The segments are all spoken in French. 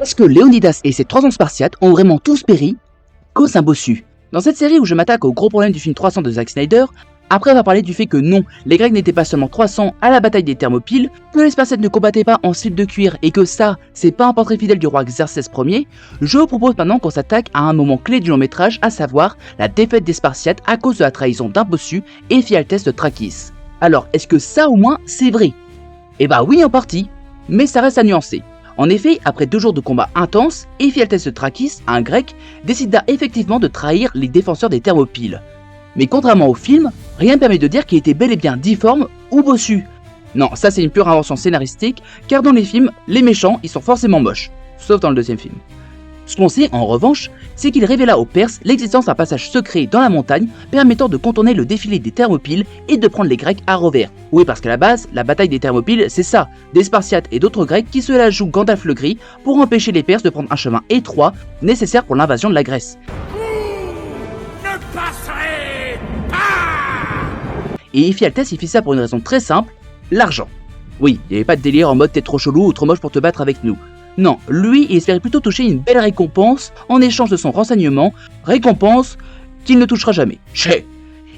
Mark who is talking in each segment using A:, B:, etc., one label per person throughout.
A: Est-ce que Léonidas et ses 300 Spartiates ont vraiment tous péri? Cause un bossu. Dans cette série où je m'attaque au gros problème du film 300 de Zack Snyder, après avoir parlé du fait que non, les Grecs n'étaient pas seulement 300 à la bataille des Thermopyles, que les Spartiates ne combattaient pas en slip de cuir et que ça, c'est pas un portrait fidèle du roi Xerxès Ier, je vous propose maintenant qu'on s'attaque à un moment clé du long métrage, à savoir la défaite des Spartiates à cause de la trahison d'un bossu, Éphialtès de Trachis. Alors, est-ce que ça au moins, c'est vrai? Eh bah oui en partie, mais ça reste à nuancer. En effet, après 2 jours de combat intenses, Éphialtès de Trachis, un grec, décida effectivement de trahir les défenseurs des Thermopyles. Mais contrairement au film, rien ne permet de dire qu'il était bel et bien difforme ou bossu. Non, ça c'est une pure invention scénaristique, car dans les films, les méchants ils sont forcément moches, sauf dans le 2e film. Ce qu'on sait en revanche, c'est qu'il révéla aux Perses l'existence d'un passage secret dans la montagne permettant de contourner le défilé des Thermopyles et de prendre les Grecs à revers. Oui, parce qu'à la base, la bataille des Thermopyles c'est ça, des Spartiates et d'autres Grecs qui se la jouent Gandalf le Gris pour empêcher les Perses de prendre un chemin étroit nécessaire pour l'invasion de la Grèce. Et Éphialtès il fit ça pour une raison très simple, l'argent. Oui, il n'y avait pas de délire en mode t'es trop chelou ou trop moche pour te battre avec nous. Non, lui il espérait plutôt toucher une belle récompense en échange de son renseignement, récompense qu'il ne touchera jamais. Chais.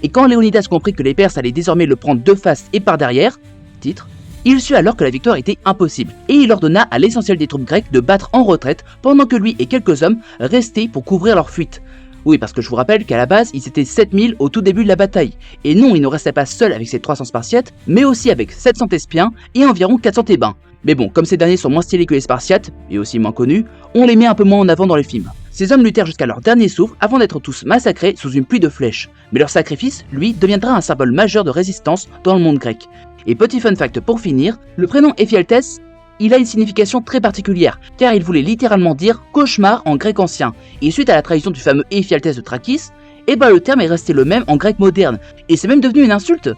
A: Et quand Léonidas comprit que les Perses allaient désormais le prendre de face et par derrière, titre, il sut alors que la victoire était impossible, et il ordonna à l'essentiel des troupes grecques de battre en retraite pendant que lui et quelques hommes restaient pour couvrir leur fuite. Oui, parce que je vous rappelle qu'à la base, ils étaient 7000 au tout début de la bataille. Et non, il ne restait pas seul avec ses 300 Spartiates, mais aussi avec 700 espions et environ 400 Thébains. Mais bon, comme ces derniers sont moins stylés que les Spartiates, et aussi moins connus, on les met un peu moins en avant dans les films. Ces hommes luttèrent jusqu'à leur dernier souffle avant d'être tous massacrés sous une pluie de flèches. Mais leur sacrifice, lui, deviendra un symbole majeur de résistance dans le monde grec. Et petit fun fact pour finir, le prénom Éphialtès, il a une signification très particulière, car il voulait littéralement dire cauchemar en grec ancien, et suite à la trahison du fameux Éphialtès de Trachis, et le terme est resté le même en grec moderne, et c'est même devenu une insulte.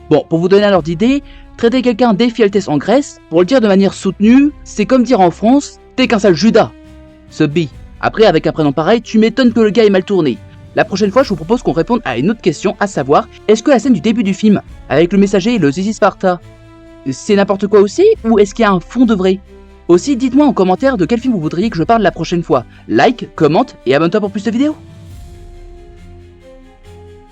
A: Bon, pour vous donner un ordre d'idée, traiter quelqu'un d'Éphialtès en Grèce, pour le dire de manière soutenue, c'est comme dire en France, t'es qu'un sale Judas. Ce bi. Après, avec un prénom pareil, tu m'étonnes que le gars est mal tourné. La prochaine fois, je vous propose qu'on réponde à une autre question, à savoir, est-ce que la scène du début du film, avec le messager et le Zizi Sparta, c'est n'importe quoi aussi, ou est-ce qu'il y a un fond de vrai? Aussi, dites-moi en commentaire de quel film vous voudriez que je parle la prochaine fois. Like, commente et abonne-toi pour plus de vidéos.